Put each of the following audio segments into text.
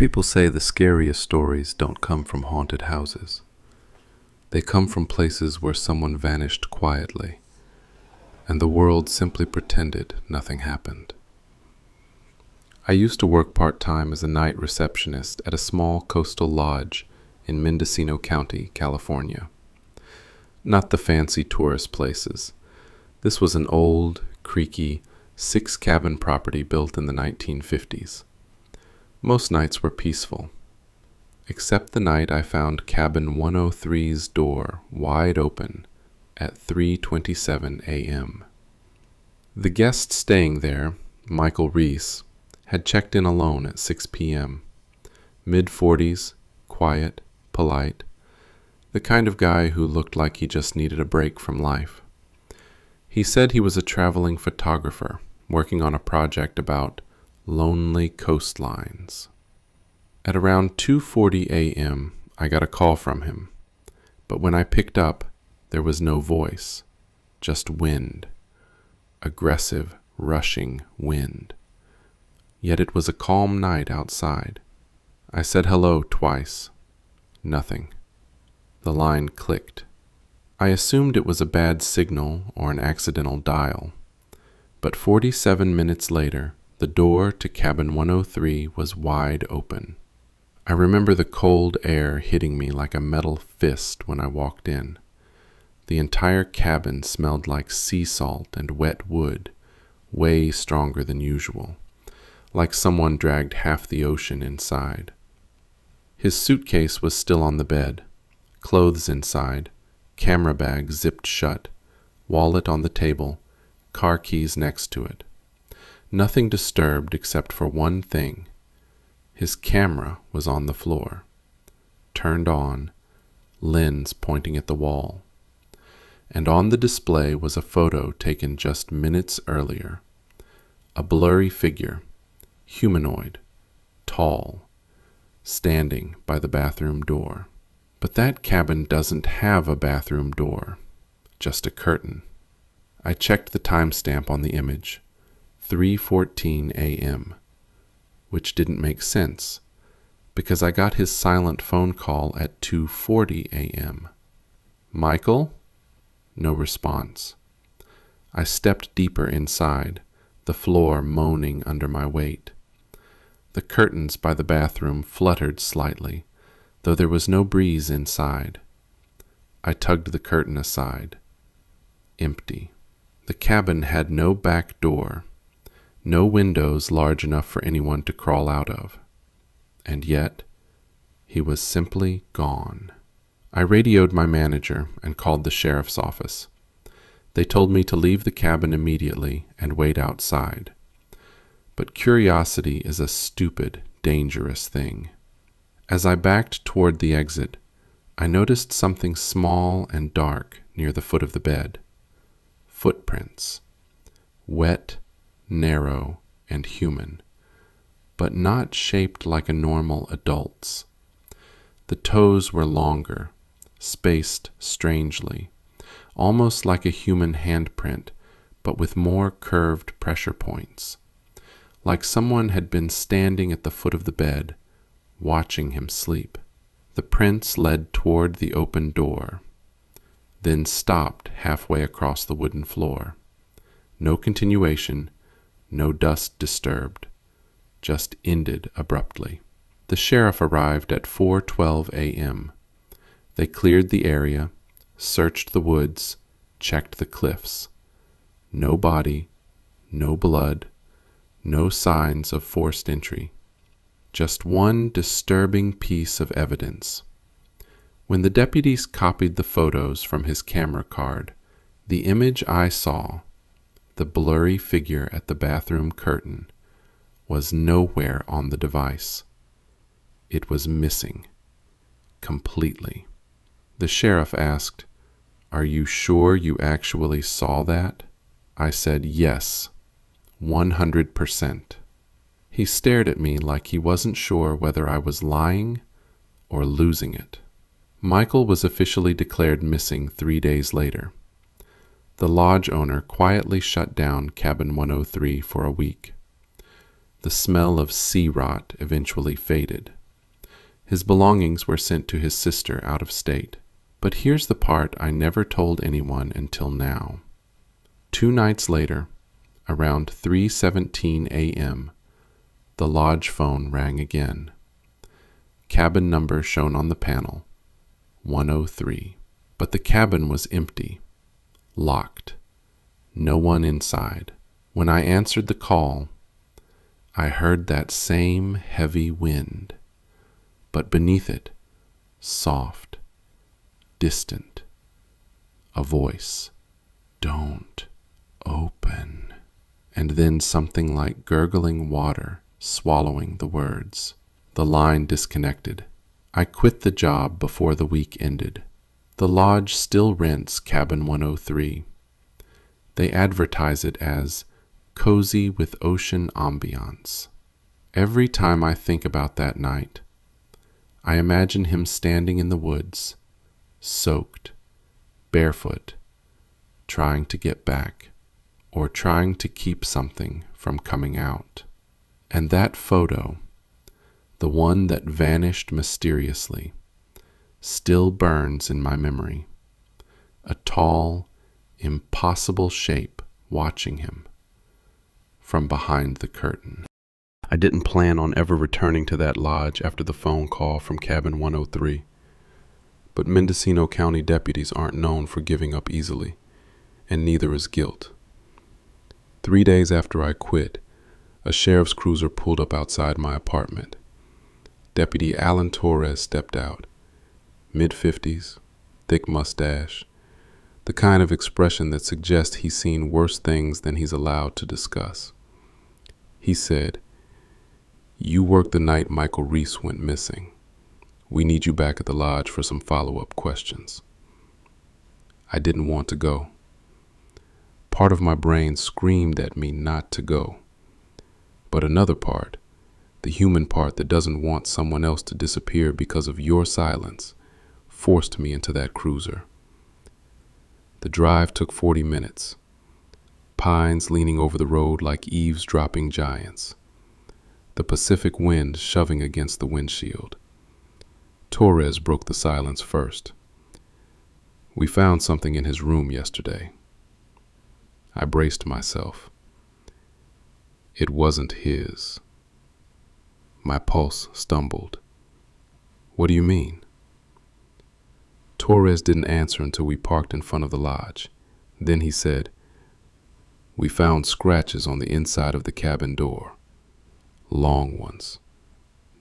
People say the scariest stories don't come from haunted houses. They come from places where someone vanished quietly, and the world simply pretended nothing happened. I used to work part-time as a night receptionist at a small coastal lodge in Mendocino County, California. Not the fancy tourist places. This was an old, creaky, 6-cabin property built in the 1950s. Most nights were peaceful, except the night I found cabin 103's door wide open at 3:27 a.m. The guest staying there, Michael Reese, had checked in alone at 6 p.m. Mid-40s, quiet, polite, the kind of guy who looked like he just needed a break from life. He said he was a traveling photographer working on a project about lonely coastlines. At around 2:40 a.m., I got a call from him, but when I picked up, there was no voice, just wind, aggressive, rushing wind. Yet it was a calm night outside. I said hello twice. Nothing. The line clicked. I assumed it was a bad signal or an accidental dial, but 47 minutes later, the door to cabin 103 was wide open. I remember the cold air hitting me like a metal fist when I walked in. The entire cabin smelled like sea salt and wet wood, way stronger than usual, like someone dragged half the ocean inside. His suitcase was still on the bed, clothes inside, camera bag zipped shut, wallet on the table, car keys next to it. Nothing disturbed except for one thing. His camera was on the floor, turned on, lens pointing at the wall. And on the display was a photo taken just minutes earlier. A blurry figure, humanoid, tall, standing by the bathroom door. But that cabin doesn't have a bathroom door, just a curtain. I checked the timestamp on the image, 3:14 a.m., which didn't make sense, because I got his silent phone call at 2:40 a.m. Michael? No response. I stepped deeper inside, the floor moaning under my weight. The curtains by the bathroom fluttered slightly, though there was no breeze inside. I tugged the curtain aside. Empty. The cabin had no back door, no windows large enough for anyone to crawl out of. And yet, he was simply gone. I radioed my manager and called the sheriff's office. They told me to leave the cabin immediately and wait outside. But curiosity is a stupid, dangerous thing. As I backed toward the exit, I noticed something small and dark near the foot of the bed. Footprints. Wet, narrow, and human, but not shaped like a normal adult's. The toes were longer, spaced strangely, almost like a human handprint, but with more curved pressure points, like someone had been standing at the foot of the bed, watching him sleep. The prints led toward the open door, then stopped halfway across the wooden floor. No continuation, no dust disturbed, just ended abruptly. The sheriff arrived at 4:12 a.m. They cleared the area, searched the woods, checked the cliffs. No body, no blood, no signs of forced entry. Just one disturbing piece of evidence. When the deputies copied the photos from his camera card, the image I saw, the blurry figure at the bathroom curtain, was nowhere on the device. It was missing. Completely. The sheriff asked, "Are you sure you actually saw that?" I said, "Yes, 100%. He stared at me like he wasn't sure whether I was lying or losing it. Michael was officially declared missing 3 days later. The lodge owner quietly shut down cabin 103 for a week. The smell of sea rot eventually faded. His belongings were sent to his sister out of state. But here's the part I never told anyone until now. 2 nights later, around 3:17 a.m., the lodge phone rang again. Cabin number shown on the panel, 103. But the cabin was empty, locked, no one inside. When I answered the call, I heard that same heavy wind, but beneath it, soft, distant, a voice, "Don't open," and then something like gurgling water swallowing the words. The line disconnected. I quit the job before the week ended. The lodge still rents Cabin 103. They advertise it as cozy with ocean ambiance. Every time I think about that night, I imagine him standing in the woods, soaked, barefoot, trying to get back, or trying to keep something from coming out. And that photo, the one that vanished mysteriously, still burns in my memory. A tall, impossible shape watching him from behind the curtain. I didn't plan on ever returning to that lodge after the phone call from Cabin 103. But Mendocino County deputies aren't known for giving up easily, and neither is guilt. 3 days after I quit, a sheriff's cruiser pulled up outside my apartment. Deputy Alan Torres stepped out, mid-50s, thick mustache, the kind of expression that suggests he's seen worse things than he's allowed to discuss. He said, "You worked the night Michael Reese went missing. We need you back at the lodge for some follow-up questions." I didn't want to go. Part of my brain screamed at me not to go. But another part, the human part that doesn't want someone else to disappear because of your silence, forced me into that cruiser. The drive took 40 minutes. Pines leaning over the road like eavesdropping giants. The Pacific wind shoving against the windshield. Torres broke the silence first. "We found something in his room yesterday." I braced myself. It wasn't his. My pulse stumbled. "What do you mean?" Torres didn't answer until we parked in front of the lodge. Then he said, "We found scratches on the inside of the cabin door. Long ones.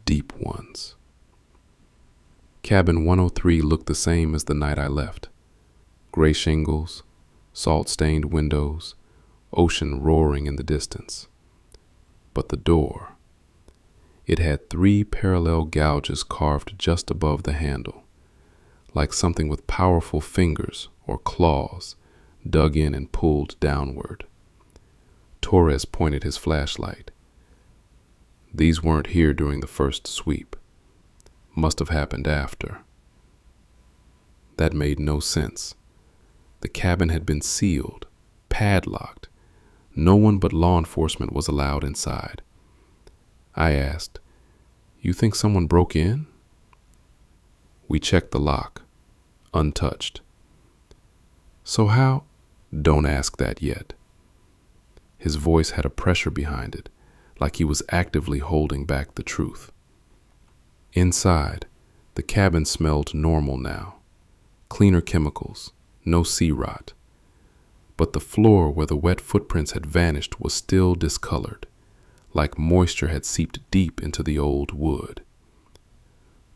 Deep ones." Cabin 103 looked the same as the night I left. Gray shingles, salt-stained windows, ocean roaring in the distance. But the door, it had 3 parallel gouges carved just above the handle, like something with powerful fingers or claws dug in and pulled downward. Torres pointed his flashlight. "These weren't here during the first sweep. Must have happened after." That made no sense. The cabin had been sealed, padlocked. No one but law enforcement was allowed inside. I asked, "You think someone broke in?" "We checked the lock. Untouched." "So how?" "Don't ask that yet." His voice had a pressure behind it, like he was actively holding back the truth. Inside, the cabin smelled normal now. Cleaner chemicals, no sea rot. But the floor where the wet footprints had vanished was still discolored, like moisture had seeped deep into the old wood.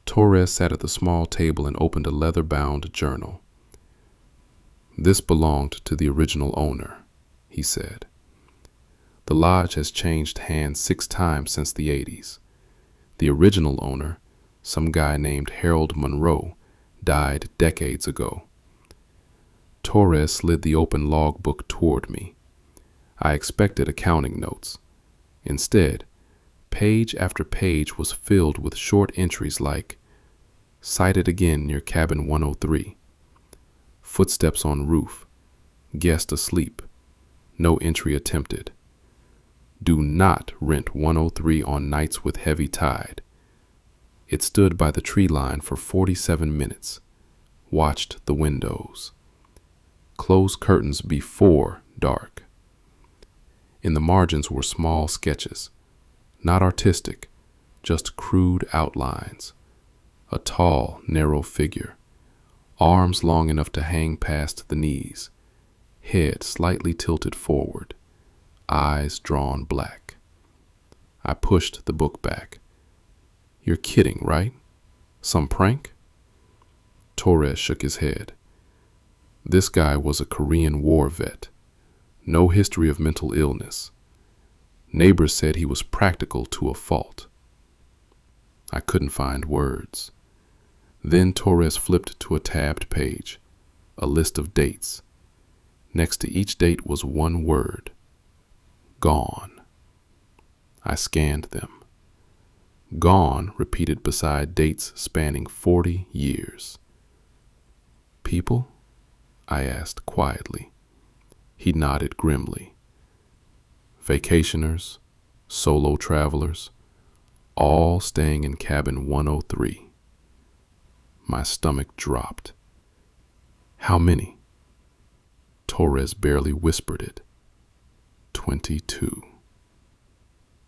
Torres sat at the small table and opened a leather-bound journal. "This belonged to the original owner," he said. "The lodge has changed hands 6 times since the 80s. The original owner, some guy named Harold Monroe, died decades ago." Torres slid the open logbook toward me. I expected accounting notes. Instead, page after page was filled with short entries like, "Sighted again near cabin 103. Footsteps on roof. Guest asleep. No entry attempted. Do not rent 103 on nights with heavy tide. It stood by the tree line for 47 minutes, watched the windows. Closed curtains before dark. In the margins were small sketches, not artistic, just crude outlines. A tall, narrow figure, arms long enough to hang past the knees, head slightly tilted forward, eyes drawn black. I pushed the book back. You're kidding, right? Some prank? Torres shook his head. This guy was a Korean War vet. No history of mental illness. Neighbors said he was practical to a fault. I couldn't find words. Then Torres flipped to a tabbed page, a list of dates. Next to each date was one word. Gone. I scanned them. Gone repeated beside dates spanning 40 years. People? I asked quietly. He nodded grimly. Vacationers, solo travelers, all staying in cabin 103. My stomach dropped. How many? Torres barely whispered it. 22.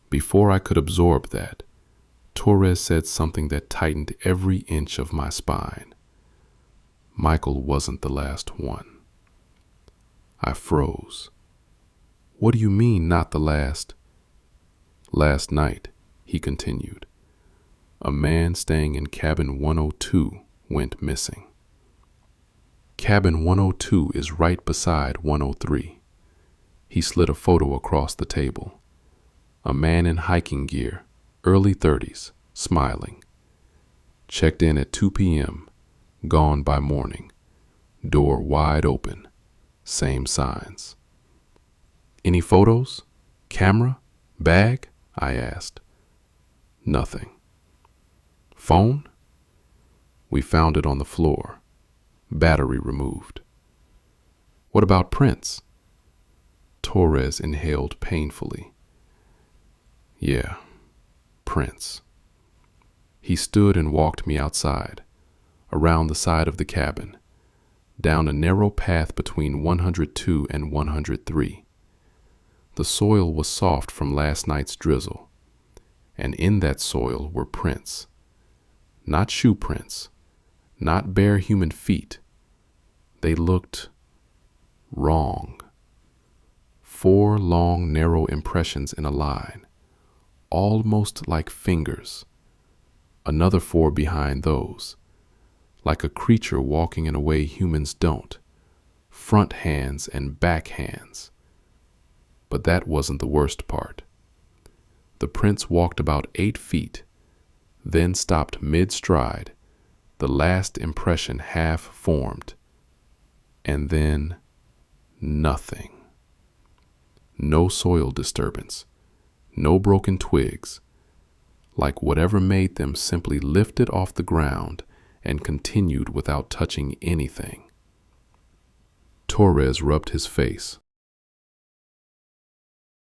Before I could absorb that, Torres said something that tightened every inch of my spine. Michael wasn't the last one. I froze. What do you mean, not the last? Last night, he continued, a man staying in cabin 102 went missing. Cabin 102 is right beside 103. He slid a photo across the table. A man in hiking gear, early 30s, smiling. Checked in at 2 p.m., gone by morning. Door wide open. Same signs. Any photos? Camera? Bag? I asked. Nothing. Phone? We found it on the floor. Battery removed. What about prints? Torres inhaled painfully. Yeah, prints. He stood and walked me outside, around the side of the cabin, down a narrow path between 102 and 103. The soil was soft from last night's drizzle, and in that soil were prints. Not shoe prints, not bare human feet. They looked wrong. 4 long, narrow impressions in a line, almost like fingers. Another 4 behind those, like a creature walking in a way humans don't, front hands and back hands. But that wasn't the worst part. The prince walked about 8 feet, then stopped mid-stride, the last impression half formed, and then nothing. No soil disturbance, no broken twigs, like whatever made them simply lifted off the ground and continued without touching anything. Torres rubbed his face,